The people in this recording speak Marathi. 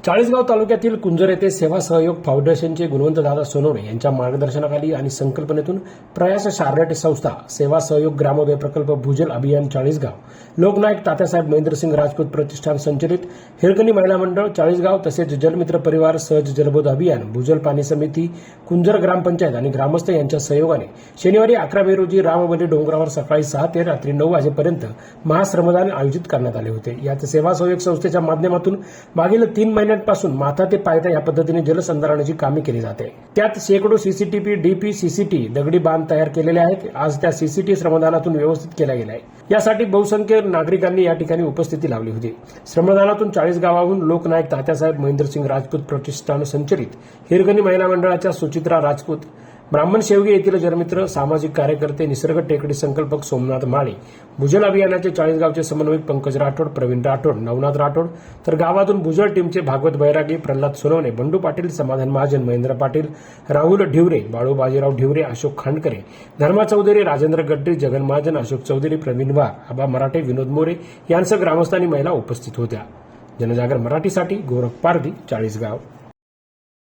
चाळीसगाव तालुक्यातील कुंजर येथे सेवा सहयोग फाउंडेशनचे गुणवंतदादा सोनवणे यांच्या मार्गदर्शनाखाली आणि संकल्पनेतून प्रयास शार्लेट संस्था सेवा सहयोग ग्रामोदय प्रकल्प भूजल अभियान चाळीसगाव लोकनायक तात्यासाहेब महेंद्रसिंग राजपूत प्रतिष्ठान संचलित हिरकणी महिला मंडळ चाळीसगाव तसेच जलमित्र परिवार सहज जलबोध अभियान भूजल पाणी समिती कुंजर ग्रामपंचायत आणि ग्रामस्थ यांच्या सहयोगाने शनिवारी 11 मे रोजी रामबंडी डोंगरावर सकाळी 6 ते रात्री 9 वाजेपर्यंत महाश्रमदान आयोजित करण्यात आले होते। यात सेवा सहयोग संस्थेच्या माध्यमातून मागील 3 महिन्यांपासून माथा ते पायथा या पद्धतीने जलसंधारणाची कामे केली जाते। त्यात शेकडो सीसीटीपी डीपी सीसीटी दगडी बांध तयार केलेले आहेत। आज त्या सीसीटी श्रमदानातून व्यवस्थित केला गेला आहे। यासाठी बहुसंख्य नागरिकांनी या ठिकाणी उपस्थिती लावली होती। श्रमदानातून 40 गावाहून लोकनायक तात्यासाहेब महेंद्रसिंग राजपूत प्रतिष्ठान संचलित हिरकणी महिला मंडळाच्या सुचित्रा राजपूत, ब्राह्मण शेवगे येथील जलमित्र सामाजिक कार्यकर्ते निसर्ग टेकडी संकल्पक सोमनाथ माळी, भूजल अभियानाचे 40 गावचे समन्वयक पंकज राठोड, प्रवीण राठोड, नवनाथ राठोड, तर गावातून भूजल टीमचे भागवत बैरागी, प्रल्हाद सोनवणे, बंडू पाटील, समाधान महाजन, महेंद्र पाटील, राहुल ढिवरे, बाळू बाजीराव ढिवरे, अशोक खांडकरे, धर्मा चौधरी, राजेंद्र गड्डी, जगन महाजन, अशोक चौधरी, प्रवीण वाघ, आबा मराठे, विनोद मोरे यांसह ग्रामस्थांनी महिला उपस्थित होत्या। जनजागर मराठीसाठी गोरख पारधी, चाळीसगाव।